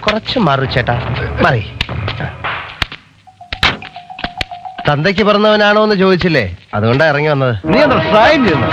കുറച്ച് മാറു ചേട്ടാ, മാറി. തന്തയ്ക്ക് പിറന്നവനാണോ എന്ന് ചോദിച്ചില്ലേ, അതുകൊണ്ടാ ഇറങ്ങി വന്നത്. നീ എന്താ ട്രൈ ചെയ്യുന്നു?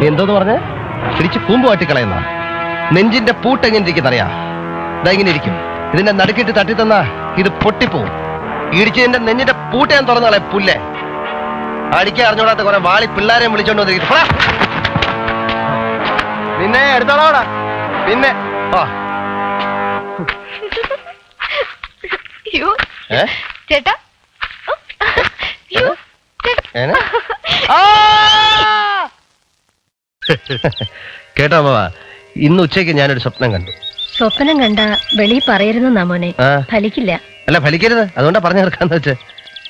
എന്തോന്ന് പറഞ്ഞ് തിരിച്ച് കൂമ്പ് വാട്ടിക്കളയുന്ന നെഞ്ചിന്റെ പൂട്ട് എങ്ങനെ ഇരിക്കുന്നറിയാ? ഇതാ ഇങ്ങനെ ഇരിക്കും. ഇതിന്റെ നടുക്കിട്ട് തട്ടി തന്നാ ഇത് പൊട്ടിപ്പോവും. ഇടിച്ചതിന്റെ നെഞ്ചിന്റെ പൂട്ട് ഞാൻ തുറന്നാളെ പുല്ലേ. അടിക്കാൻ അറിഞ്ഞോടാത്ത കുറെ വാളി പിള്ളേരെയും വിളിച്ചോണ്ട് വന്നിരിക്കും. നിന്നെ എടുത്തോളാടാ. പിന്നെ ചേട്ടാ കേട്ടോ അമ്മ, ഇന്ന് ഉച്ചയ്ക്ക് ഞാനൊരു സ്വപ്നം കണ്ടു. സ്വപ്നം കണ്ട വെളി പറയരുതെന്നാ മോനെ. ഫലിക്കില്ല. അല്ല ഫലിക്കരുത്, അതുകൊണ്ടാ പറഞ്ഞു തീർക്കാന്ന് വെച്ച്.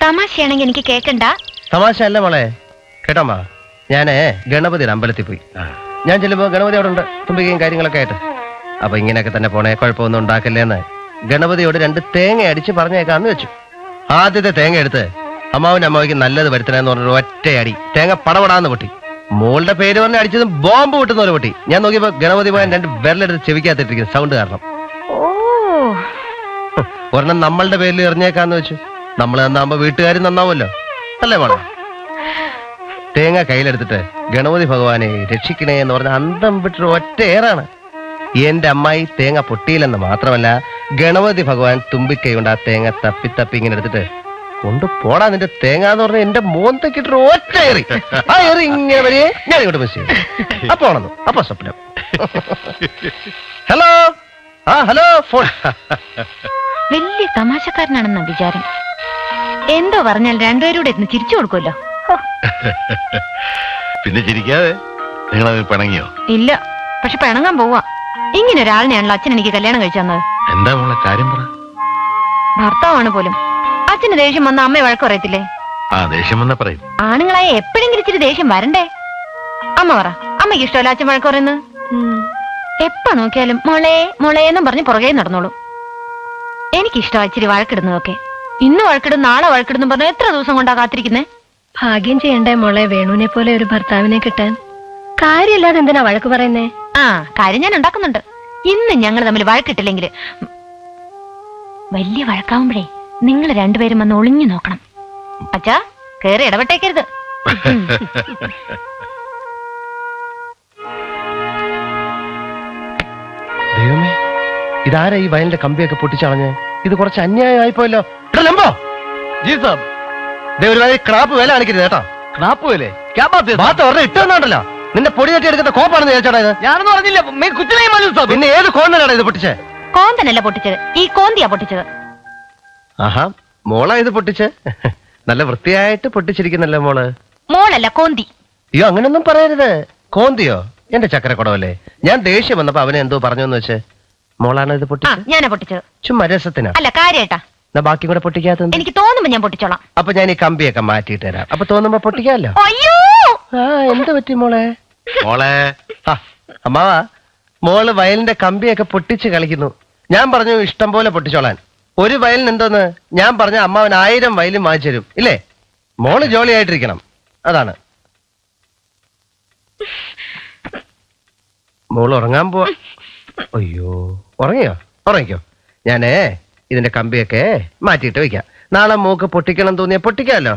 തമാശയാണെങ്കിൽ എനിക്ക് കേക്കണ്ട. തമാശ അല്ല മോളെ, കേട്ടോ അമ്മ. ഞാന് ഗണപതിയുടെ അമ്പലത്തിൽ പോയി. ഞാൻ ചെല്ലുമ്പോ ഗണപതി അവിടെ ഉണ്ട്, തുമ്പിക്കയും കാര്യങ്ങളൊക്കെ ആയിട്ട്. അപ്പൊ ഇങ്ങനെയൊക്കെ തന്നെ പോണേ, കുഴപ്പമൊന്നും ഉണ്ടാക്കില്ലേന്ന് ഗണപതിയോട് 2 തേങ്ങ അടിച്ച് പറഞ്ഞേക്കാന്ന് വെച്ചു. ആദ്യത്തെ തേങ്ങ എടുത്ത് അമ്മാവിന്റെ അമ്മാവിക്ക് നല്ലത് വരുത്തണമെന്ന് പറഞ്ഞൊരു ഒറ്റയടി തേങ്ങ പടപടാന്ന് പൊട്ടി. മോളുടെ പേര് പറഞ്ഞ് അടിച്ചതും ബോംബ് പൊട്ടുന്ന പോലെ പൊട്ടി. ഞാൻ നോക്കിയപ്പോ ഗണപതി പോയാൻ 2 വിരലെടുത്ത് ചെവിക്കാത്തിട്ടിരിക്കുന്നു സൗണ്ട് കാരണം. ഒരെണ്ണം നമ്മളുടെ പേരിൽ എറിഞ്ഞേക്കാന്ന് വെച്ചു. നമ്മൾ നന്നാവുമ്പോ വീട്ടുകാരും നന്നാവുമല്ലോ, അല്ലേ മോളെ? തേങ്ങ കയ്യിലെടുത്തിട്ട് ഗണപതി ഭഗവാനെ രക്ഷിക്കണേ എന്ന് പറഞ്ഞ അന്തം വിട്ടൊരു ഒറ്റ ഏറാണ്. എന്റെ അമ്മായി തേങ്ങ പൊട്ടിയില്ലെന്ന് മാത്രമല്ല, ഗണപതി ഭഗവാൻ തുമ്പിക്കൈ കൊണ്ട് ആ തേങ്ങ തപ്പി തപ്പി ഇങ്ങനെ എടുത്തിട്ട് കൊണ്ടുപോടാ നിന്റെ തേങ്ങ എന്ന് പറഞ്ഞ എന്റെ മോന്തക്കിട്ടൊരു ഒറ്റ ഏറി. ആ ഏറി ഇങ്ങനെ വരെ ഞാൻ ഇങ്ങോട്ട് മിസ് ചെയ്തു. അപ്പൊ ആണെന്നു, അപ്പൊ സ്വപ്നം. Hello, hello phone. വലിയ തമാശക്കാരനാണെന്ന വിചാരം. എന്തോ പറഞ്ഞാൽ രണ്ടുപേരൂടെ ഇന്ന് ചിരിച്ചു കൊടുക്കുമല്ലോ. പിന്നെ ചിരിക്കാതെ നിങ്ങൾ പിണങ്ങിയോ? ഇല്ല, പക്ഷെ പിണങ്ങാൻ പോവാ. ഇങ്ങനെ ഒരാളിനെയാണല്ലോ അച്ഛൻ എനിക്ക് കല്യാണം കഴിച്ചു തന്നത്. എന്താ മോളെ കാര്യം പറ. ഭർത്താവാണ് പോലും. അച്ഛന് ദേഷ്യം വന്ന അമ്മ വഴക്ക് പറയത്തില്ലേ? ആ ദേഷ്യം വന്ന പറയും. ആണുങ്ങളായ എപ്പോഴെങ്കിലും ഇച്ചിരി ദേഷ്യം വരണ്ടേ? അമ്മ പറ, അമ്മയ്ക്ക് ഇഷ്ടമല്ല അച്ഛൻ വഴക്ക് പറയുന്നത്? എപ്പ നോക്കിയാലും മോളെ മോളേന്നും പറഞ്ഞ് പുറകെ നടന്നോളൂ. എനിക്കിഷ്ടം ഇച്ചിരി വഴക്കിടുന്നതൊക്കെ. ഇന്ന് വഴക്കിടും നാളെ വഴക്കിടുന്നു പറഞ്ഞ എത്ര ദിവസം കൊണ്ടാ കാത്തിരിക്കുന്നേ? ഭാഗ്യം ചെയ്യണ്ടേ മോളെ വേണുവിനെ പോലെ ഒരു ഭർത്താവിനെ കിട്ടാൻ. കാര്യമില്ലാതെ എന്തിനാ വഴക്ക് പറയുന്നേ? ആ കാര്യം ഞാൻ ഉണ്ടാക്കുന്നുണ്ട്. ഇന്ന് ഞങ്ങൾ തമ്മിൽ വഴക്കിട്ടില്ലെങ്കിൽ വലിയ വഴക്കാവുമ്പോഴേ നിങ്ങൾ രണ്ടുപേരും വന്ന് ഒളിഞ്ഞു നോക്കണം. അച്ഛാ കേറി ഇടപെട്ടേക്കരുത്. ദൈവമേ, ഇതാരാ ഈ വയലിന്റെ കമ്പിയൊക്കെ പൊട്ടിച്ചളഞ്ഞ്? ഇത് കുറച്ച് അന്യായമായിപ്പോയല്ലോ. ലംബോ ജി സാബ്, ഒരു വയലിൽ ക്രാപ്പ് വില കാണിക്കരുത് കേട്ടോ. ക്നാപ്പ് പോലെ ഇട്ടുണ്ടല്ലോ. നിന്റെ പൊടി തട്ടി എടുക്കുന്ന കോപ്പാണെന്ന് ചോദിച്ചോടാ ഇത്. ഞാനൊന്നും പറഞ്ഞില്ല. പിന്നെ ഏത് കോന്നനാണ് ഇത് പൊട്ടിച്ചേ? കോന്തനല്ല പൊട്ടിച്ചത്, ഈ കോന്തിയാ പൊട്ടിച്ചത്. ആഹാ, മോളാ ഇത് പൊട്ടിച്ച്? നല്ല വൃത്തിയായിട്ട് പൊട്ടിച്ചിരിക്കുന്നല്ലോ മോള്. മോളല്ല കോന്തി. അയ്യോ അങ്ങനൊന്നും പറയരുത്. കോന്തിയോ? എന്റെ ചക്കരക്കുടവല്ലേ. ഞാൻ ദേഷ്യം വന്നപ്പോ അവനെ എന്തോ പറഞ്ഞെന്ന് വെച്ച് മോളാണ് ഇത് ആ പൊട്ടിച്ചത്? ഞാനാ പൊട്ടിച്ചത്. ചുമ്മാ രസത്തിനാ? അല്ല കാര്യേട്ടാ. എന്നാ ബാക്കി കൂടെ പൊട്ടിക്കാത്ത? എനിക്ക് തോന്നുമ്പോ ഞാൻ പൊട്ടിച്ചോളാം. അപ്പൊ ഞാൻ ഈ കമ്പിയൊക്കെ മാറ്റിയിട്ട് തരാം. അപ്പൊ തോന്നുമ്പോ പൊട്ടിക്കാമല്ലോ. അയ്യോ ആ എന്ത് പറ്റി മോളെ? മോളെ ആ അമ്മാവാ, മോള് വയലിന്റെ കമ്പിയൊക്കെ പൊട്ടിച്ച് കളിക്കുന്നു. ഞാൻ പറഞ്ഞു ഇഷ്ടം പോലെ പൊട്ടിച്ചോളാൻ. ഒരു വയലിന് എന്തോന്ന് ഞാൻ പറഞ്ഞ അമ്മാവൻ 1000 വയലും വാങ്ങിച്ചു തരും ഇല്ലേ? മോള് ജോളിയായിട്ടിരിക്കണം, അതാണ്. മോള് ഉറങ്ങാൻ പോവാ. അയ്യോ ഉറങ്ങിയോ? ഉറങ്ങിക്കോ. ഞാനേ ഇതിന്റെ കമ്പിയൊക്കെ മാറ്റിയിട്ട് വെക്കാം. നാളെ മോക്ക് പൊട്ടിക്കണം തോന്നിയാ പൊട്ടിക്കാമല്ലോ.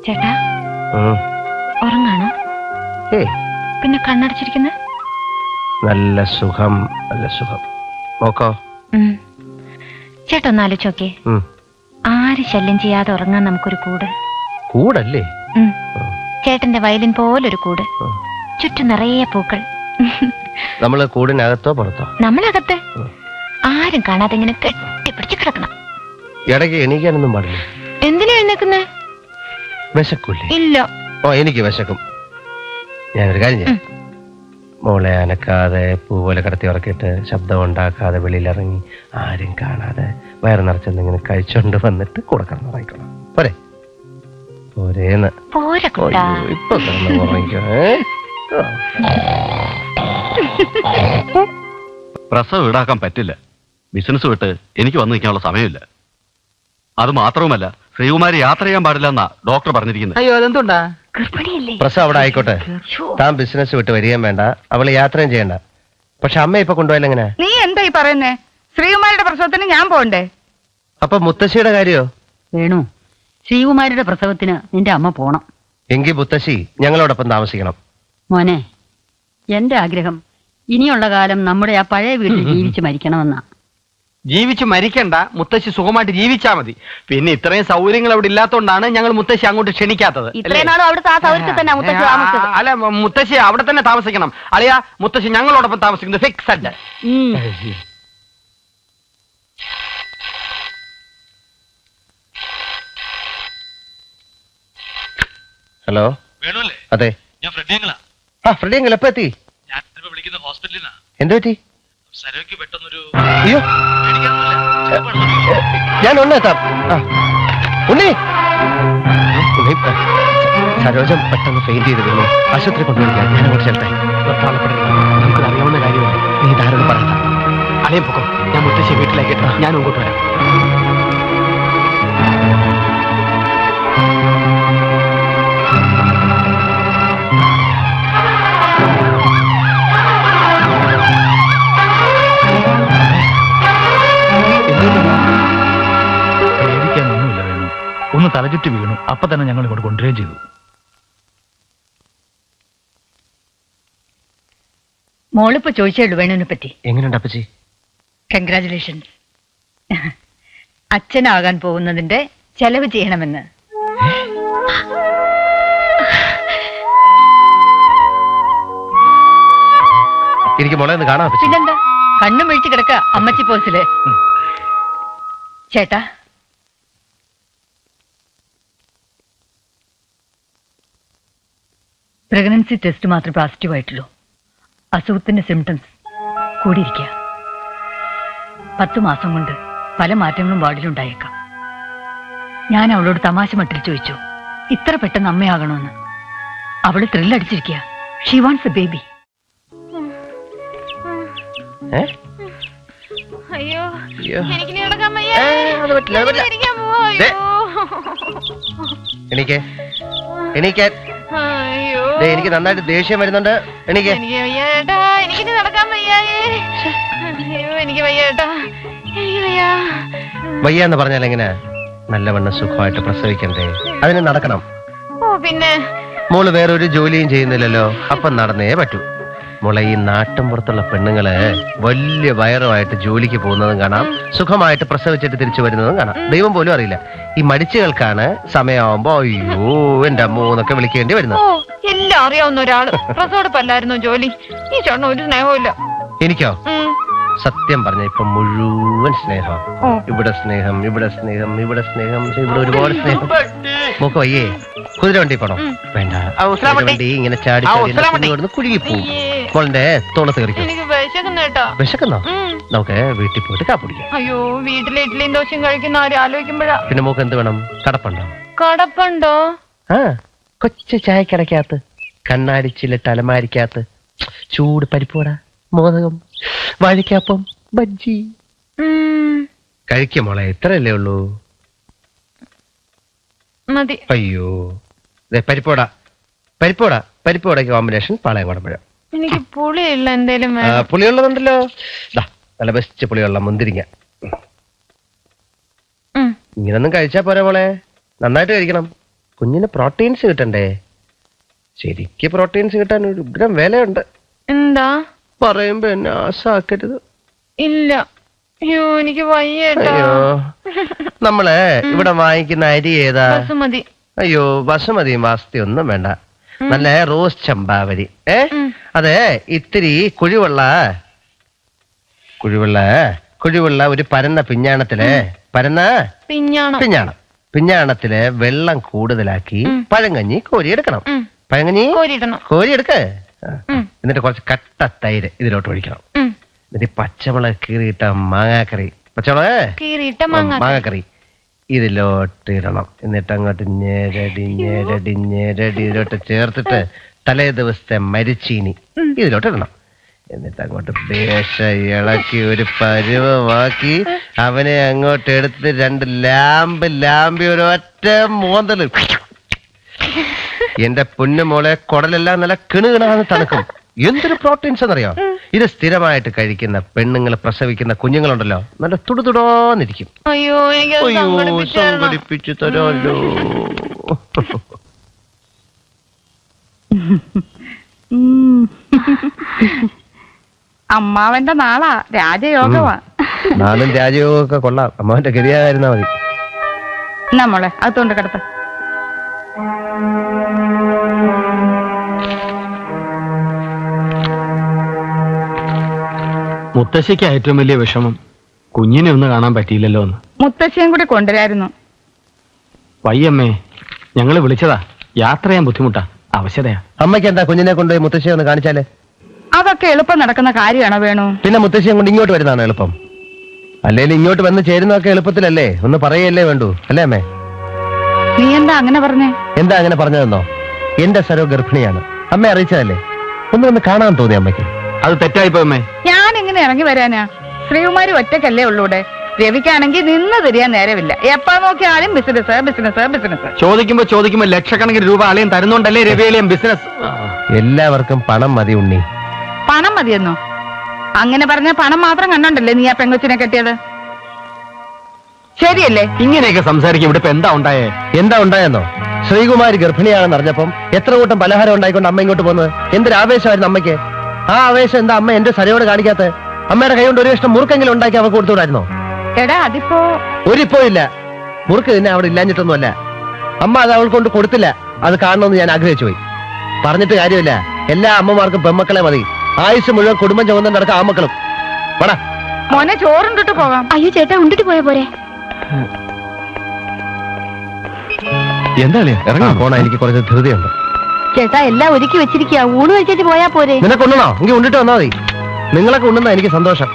ചേട്ടാ ഉറങ്ങാണോ? പിന്നെ കണ്ണടച്ചിരിക്കുന്ന? നല്ല സുഖം, നല്ല സുഖം. നോക്കോ. ചേട്ടാ ഒന്ന് ആലോചിച്ചോക്കേ, ആര് ശല്യം ചെയ്യാതെ ഉറങ്ങാൻ നമുക്കൊരു കൂട്. കൂടല്ലേ? ചേട്ടന്റെ വയലിൻ പോലൊരു കൂട്, ചുറ്റും നിറയെ പൂക്കൾ. നമ്മള് കൂടിനകത്തോ പുറത്തോ? നമ്മളകത്ത്. ആരും കാണാതെ ഇങ്ങനെ കെട്ടിപ്പിടിച്ച് കിടക്കണം. ഇടയ്ക്ക് എണീക്കാനൊന്നും പാടില്ല. എന്തിനാ എഴുന്നേക്കുന്നേ? വിശക്കൂല്ലേ? ഇല്ല. ഓ എനിക്ക് വിശക്കും. ഞാനൊരു കാര്യം ചെയ്യാം. മോളെ അനക്കാതെ പൂപോലെ കിടത്തി ഉറക്കിയിട്ട് ശബ്ദം ഉണ്ടാക്കാതെ വെളിയിലിറങ്ങി ആരും കാണാതെ വയറ് നിറച്ചെന്തെങ്കിലും കഴിച്ചോണ്ട് വന്നിട്ട് കൂടെ കിടന്നുറങ്ങിക്കണം. പോരെ? പോരേന്ന്. പോരെ കുട്ടാ. ഇപ്പൊ കിടന്ന് ഉറങ്ങിക്കോ. പ്രസവം ഈടാക്കാൻ പറ്റില്ല. ബിസിനസ് വിട്ട് എനിക്ക് വന്നു നിൽക്കാനുള്ള സമയമില്ല. അത് മാത്രവുമല്ല, ശ്രീകുമാരി യാത്ര ചെയ്യാൻ പാടില്ല എന്നാ ഡോക്ടർ പറഞ്ഞിരിക്കുന്നത്. അയ്യോ അതെന്തുണ്ടാ? പ്രസവം അവിടെ ആയിക്കോട്ടെ. താൻ ബിസിനസ് വിട്ട് വരികയും വേണ്ട, അവള് യാത്രയും ചെയ്യണ്ട. പക്ഷെ അമ്മ ഇപ്പൊ കൊണ്ടുപോയാലും എങ്ങനെ? നീ എന്തായി പറയുന്നേ? ശ്രീകുമാരിയുടെ പ്രസവത്തിന് ഞാൻ പോണ്ടേ? അപ്പൊ മുത്തശ്ശിയുടെ കാര്യോ? വേണു, ശ്രീകുമാരിയുടെ പ്രസവത്തിന് നിന്റെ അമ്മ പോണം. എങ്കിൽ മുത്തശ്ശി ഞങ്ങളോടൊപ്പം താമസിക്കണം. മോനെ, എന്റെ ആഗ്രഹം ഇനിയുള്ള കാലം നമ്മുടെ ആ പഴയ വീട്ടിൽ ജീവിച്ച് മരിക്കണമെന്നാ. ജീവിച്ച് മരിക്കണ്ട, മുത്തശ്ശി സുഖമായിട്ട് ജീവിച്ചാ മതി. പിന്നെ ഇത്രയും സൗകര്യങ്ങൾ അവിടെ ഇല്ലാത്തോണ്ടാണ് ഞങ്ങൾ മുത്തശ്ശി അങ്ങോട്ട് ക്ഷണിക്കാത്തത്. ഇത്രയും നാളും അവിടുത്തെ ആ സൗകര്യത്തിൽ തന്നെ മുത്തശ്ശി താമസിച്ചത്. അല്ല, മുത്തശ്ശി അവിടെ തന്നെ താമസിക്കണം. അളിയാ, മുത്തശ്ശി ഞങ്ങളോടൊപ്പം താമസിക്കുന്നത് ഫിക്സഡ്. ഹലോ. വേണമല്ലേ? അതെ. ഞാൻ ഫ്രെഡിയങ്ങളാ. ആ ഫ്രെഡിയങ്ങൾ എപ്പോ എത്തി? ഞാൻ വിളിക്കുന്ന ഹോസ്പിറ്റലിൽ നിന്നാ. എന്തു പറ്റി? സരോയ്ക്ക് പെട്ടെന്നൊരു അയ്യോ, ഞാൻ ഉണ്ണെത്താം. ഉണ്ണി, സരോജം പെട്ടെന്ന് ഫെയിന്റ് ചെയ്ത് വീണു. ആശുപത്രി കൊണ്ടുപോയി ഞാൻ അങ്ങോട്ട് ചെല്ലട്ടെ. നമുക്ക് അറിയാവുന്ന കാര്യമല്ലേ, നീ ധാരാളം പറയാം. അളിയും പൊക്കോ, ഞാൻ മുത്തശ്ശി വീട്ടിലേക്കിട്ട് ഞാൻ അങ്ങോട്ട് വരാം. പേടിക്കാനൊന്നുമില്ല വേണു. ഒന്ന് തലചുറ്റി വീണു. അപ്പൊ തന്നെ ഞങ്ങൾ ഇങ്ങോട്ട് കൊണ്ടുവരികയും ചെയ്തു. മോളിപ്പോ ചോദിച്ചേള്ളൂ വേണുവിനെ പറ്റി. എങ്ങനെയുണ്ട് അപ്പച്ചി? കൺഗ്രാചുലേഷൻസ്. അച്ഛനാകാൻ പോകുന്നതിന്റെ ചെലവ് ചെയ്യണമെന്ന്. എനിക്ക് മോളെ ഒന്ന് കാണാൻ പറ്റും. പിന്നെന്താ കണ്ണും വീഴ്ച കിടക്ക അമ്മച്ചി പോസില്. ചേട്ടാ പ്രഗ്നൻസി ടെസ്റ്റ് മാത്രം പോസിറ്റീവ് ആയിട്ടുള്ളൂ. അസുഖത്തിന്റെ സിംറ്റംസ് കൂടിയിരിക്കുക. 10 മാസം കൊണ്ട് പല മാറ്റങ്ങളും വാർഡിലുണ്ടായേക്കാം. ഞാൻ അവളോട് തമാശ മട്ടിൽ ചോദിച്ചു, ഇത്ര പെട്ടെന്ന് അമ്മയാകണമെന്ന്. അവള് ത്രില്ലടിച്ചിരിക്കുക. She wants a baby. ഏ? അയ്യോ അയ്യോ. എനിക്ക് നടക്കാൻ വയ്യ. അത് പറ്റില്ല, അത് പറ്റില്ല. ഇരിക്കാൻ പോവാ. ദേ. അയ്യോ. എണീക്ക്. എണീക്കാൻ. അയ്യോ ദേ, എനിക്ക് നന്നായിട്ട് ദേഷ്യം വരുന്നുണ്ട്. എണീക്ക്. എനിക്ക് വയ്യ ചേട്ടാ. എനിക്കിനി നടക്കാൻ വയ്യായേ. അയ്യോ എനിക്ക് വയ്യ ചേട്ടാ. എനിക്ക് വയ്യ. വയ്യ എന്ന് പറഞ്ഞാൽ എങ്ങനെ? നല്ലവണ്ണം സുഖമായിട്ട് പ്രസവിക്കണ്ടേ? അതിന് നടക്കണം. ഓ പിന്നെ മോള് വേറൊരു ജോലിയും ചെയ്യുന്നില്ലല്ലോ, അപ്പം നടന്നേ പറ്റൂ. മോളെ, ഈ നാട്ടിൻ പുറത്തുള്ള പെണ്ണുങ്ങള് വലിയ വയറുമായിട്ട് ജോലിക്ക് പോകുന്നതും കാണാം, സുഖമായിട്ട് പ്രസവിച്ചിട്ട് തിരിച്ചു വരുന്നതും കാണാം. ദൈവം പോലും അറിയില്ല. ഈ മടിച്ചുകൾക്കാണ് സമയമാവുമ്പോ അയ്യോ എന്റെ അമ്മ എന്നൊക്കെ വിളിക്കേണ്ടി വരുന്നത്. ഓ എല്ലാം അറിയാവുന്ന ഒരാള് പ്രസവടപ്പല്ലായിരുന്നു ജോലി. ഈ ചേട്ടന് ഒരു സ്നേഹമില്ല. എനിക്കോ? സത്യം പറഞ്ഞ ഇപ്പൊ മുഴുവൻ സ്നേഹം. ഓ. ഇവിടെ സ്നേഹം, ഇവിടെ സ്നേഹം, ഇവിടെ സ്നേഹം, ഇവിടെ ഒരുപാട് സ്നേഹം. മോക്ക് വയ്യേ? കുതിര വണ്ടി പോണോ? വേണ്ട. കുതിര വണ്ടി ഇങ്ങനെ ചാടി ചാടി കുഴുകിപ്പോവും. മോളിന്റെ തോളത്ത് കയറിക്കും. എനിക്ക് വിശക്കുന്നു കേട്ടാ. വിശക്കുന്നോ? നമുക്ക് വീട്ടിൽ പോയിട്ട് കാപ്പിടിക്കാം. അയ്യോ വീട്ടിലെ ഇഡ്ഡലിയും ദോശയും കഴിക്കുന്ന ആരും ആലോചിക്കുമ്പോഴാ. പിന്നെ മോക്ക് എന്ത് വേണം? കടപ്പുണ്ടോ? കടപ്പുണ്ടോ? ആ, കൊച്ചു ചായക്കടക്കകത്ത്, കണ്ണാടിച്ചിലിട്ട് അലമാരിക്കകത്ത് ചൂട് പരിപ്പുവട, മോദകം, വാഴയ്ക്കാപ്പം, ബജ്ജി കഴിക്കും മോളെ. ഇത്രയല്ലേ ഉള്ളൂ? മതി. അയ്യോ, പരിപ്പുവട, പരിപ്പുവട, പരിപ്പുവടയ്ക്ക് കോമ്പിനേഷൻ പാളയം കുടമ്പഴം. എനിക്ക് പുളിയില്ല എന്തേലും വേണം. പുളിയുള്ളതുണ്ടല്ലോ. നല്ല ബെസ്റ്റ് പുളിയുള്ള മുന്തിരിങ്ങ. ഇങ്ങനൊന്നും കഴിച്ചാ പോരാ മോളെ, നന്നായിട്ട് കഴിക്കണം. കുഞ്ഞിന് പ്രോട്ടീൻസ് കിട്ടണ്ടേ? ശരിക്ക് പ്രോട്ടീൻസ് കിട്ടാൻ ഒരു ഉഗ്രം വിലയുണ്ട്. എന്താ പറയുമ്പോ എന്നെ ആശാക്കരുത്. ഇല്ല. അയ്യോ എനിക്ക് വയ്യേട്ടാ. അയ്യോ, നമ്മള് ഇവിടെ വാങ്ങിക്കുന്ന അരി ഏതാ? ബസുമതി. അയ്യോ, ബസുമതി മാസ്തി ഒന്നും വേണ്ട. നല്ല റോസ് ചമ്പാവരി. അതെ, ഇത്തിരി കുഴിവുള്ള ഒരു പരന്ന പിഞ്ഞാണത്തില്, പരന്ന പിഞ്ഞാണത്തില് വെള്ളം കൂടുതലാക്കി പഴങ്കഞ്ഞി കോരിയെടുക്കണം. പഴങ്കഞ്ഞി കോരിയെടുക്ക്. എന്നിട്ട് കുറച്ച് കട്ട തൈര് ഇതിലോട്ട് ഒഴിക്കണം. എന്നിട്ട് പച്ചമുളക് കീറിയിട്ട മാങ്ങാക്കറി, മാങ്ങാക്കറി ഇതിലോട്ട് ഇടണം. എന്നിട്ട് അങ്ങോട്ട് ഞെരടി ഇതിലോട്ട് ചേർത്തിട്ട് തലേ ദിവസത്തെ മരിച്ചീനി ഇതിലോട്ട് ഇടണം. എന്നിട്ട് അങ്ങോട്ട് ദേശ ഇളക്കി ഒരു പരുവമാക്കി അവനെ അങ്ങോട്ട് എടുത്ത് 2 ലാമ്പി ഒരു ഒറ്റ മോന്തല്. എന്റെ പൊന്നുമോളെ, കുടലെല്ലാം നല്ല കിണുകിണാന്ന് തണുക്കും. എന്തൊരു പ്രോട്ടീൻസ് എന്നറിയോ? ഇത് സ്ഥിരമായിട്ട് കഴിക്കുന്ന പെണ്ണുങ്ങൾ പ്രസവിക്കുന്ന കുഞ്ഞുങ്ങളുണ്ടല്ലോ, നല്ല തുടുതുടോന്നിരിക്കും. അയ്യോ സംഘടിപ്പിച്ചു തരുമല്ലോ. അമ്മാവന്റെ നാളാ രാജയോഗമാ. നാളും രാജയോഗമൊക്കെ കൊള്ളാം, അമ്മാവന്റെ ഗതിയായിരുന്നാ മതി. എന്നാ മോളെ അകത്തോണ്ട് കിടത്ത. മുത്തശ്ശിക്ക് ഏറ്റവും വലിയ വിഷമം കുഞ്ഞിനെ ഒന്ന് കാണാൻ പറ്റിയില്ലല്ലോ എന്ന്. മുത്തശ്ശിയും കൂടി കൊണ്ടുവരായിരുന്നു. വയ്യമ്മേ, ഞങ്ങള് വിളിച്ചതാ. യാത്ര ചെയ്യാൻ ബുദ്ധിമുട്ടാ, അവശതയാ. അമ്മയ്ക്ക് എന്താ കുഞ്ഞിനെ കൊണ്ടുപോയി മുത്തശ്ശിയെ ഒന്ന് കാണിച്ചാലേ? അതൊക്കെ എളുപ്പം നടക്കുന്ന കാര്യമാണോ വേണു? പിന്നെ മുത്തശ്ശിയെ കൊണ്ട് ഇങ്ങോട്ട് വരുന്നതാണ് എളുപ്പം. അല്ലേലും ഇങ്ങോട്ട് വന്ന് ചേരുന്നതൊക്കെ എളുപ്പത്തിലല്ലേ? ഒന്ന് പറയല്ലേ വേണ്ടു, അല്ലേ അമ്മേ? നീ എന്താ അങ്ങനെ പറഞ്ഞേ? എന്താ അങ്ങനെ പറഞ്ഞതെന്നോ? എന്റെ സരോ ഗർഭിണിയാണ്, അമ്മ അറിയിച്ചതല്ലേ? ഒന്ന് കാണാൻ തോന്നി അമ്മയ്ക്ക്. അത് തെറ്റായിപ്പോയമ്മേ. ഞാൻ എങ്ങനെ ഇറങ്ങി വരാനാ? ശ്രീകുമാരി ഒറ്റക്കല്ലേ ഉള്ളൂടെ. രവിക്കാണെങ്കിൽ നിന്ന് തിരിയാൻ നേരമില്ല. എപ്പോ നോക്കിയാലും ബിസിനസ് ബിസിനസ് ബിസിനസ്. ചോദിക്കുമ്പോ ലക്ഷക്കണക്കിന് രൂപ അളിയൻ തരുന്നുണ്ടല്ലേ രവിയിലെയും ബിസിനസ്. എല്ലാവർക്കും പണം മതി ഉണ്ണി. പണം മതിയെന്നോ? അങ്ങനെ പറഞ്ഞ പണം മാത്രം കണ്ടോണ്ടല്ലേ നീ ആ പെങ്കൊച്ചിനെ കെട്ടിയത്? ശരിയല്ലേ? ഇങ്ങനെയൊക്കെ സംസാരിക്കും. ഇവിടെ ഇപ്പൊ എന്താ ഉണ്ടായെന്നോ? ശ്രീകുമാരി ഗർഭിണിയാണെന്ന് അറിഞ്ഞപ്പം എത്ര കൂട്ടം പലഹാരം ഉണ്ടായിക്കൊണ്ട് അമ്മ ഇങ്ങോട്ട് പോകുന്നത്? എന്തൊരു ആവേശമായിരുന്നു അമ്മയ്ക്ക്. ആ ആവേശം എന്താ അമ്മ എന്റെ സരയോട് കാണിക്കാത്ത? അമ്മയുടെ കൈ കൊണ്ട് ഒരു ഇഷ്ടം മുറുക്കെങ്കിലും ഉണ്ടാക്കി അവർക്ക് കൊടുത്തുകൂടായിരുന്നോ? എടാ അതിപ്പോ ഒരിപ്പോ ഇല്ല. മുറുക്ക് തന്നെ അവിടെ ഇല്ലാഞ്ഞിട്ടൊന്നുമല്ല. അമ്മ അത് അവൾക്ക് കൊണ്ട് കൊടുത്തില്ല. അത് കാണണമെന്ന് ഞാൻ ആഗ്രഹിച്ചു പോയി. പറഞ്ഞിട്ട് കാര്യമില്ല. എല്ലാ അമ്മമാർക്കും പെമ്മക്കളെ മതി. ആയുസ് മുഴുവൻ കുടുംബം ചുമന്ന് നടക്കുക ആ മക്കളും. വേടാ മോനെ ചോറുണ്ടിട്ട് പോകാം. അയ്യോ ചേട്ടാ ഉണ്ടിട്ട് പോയാ പോരെ? എന്താ ഇറങ്ങാൻ പോണ, എനിക്ക് കുറച്ച് ധൃതിയുണ്ട്. ചേട്ടാ എല്ലാം ഒരുക്കി വെച്ചിരിക്കുക, ഊണ് കഴിച്ചിട്ട് പോയാ പോരെ? നിനക്ക് ഉണ്ണണോ? എങ്കിൽ ഉണ്ടിട്ട് വന്നാൽ മതി. നിങ്ങളൊക്കെ ഉണ്ണുന്ന എനിക്ക് സന്തോഷം.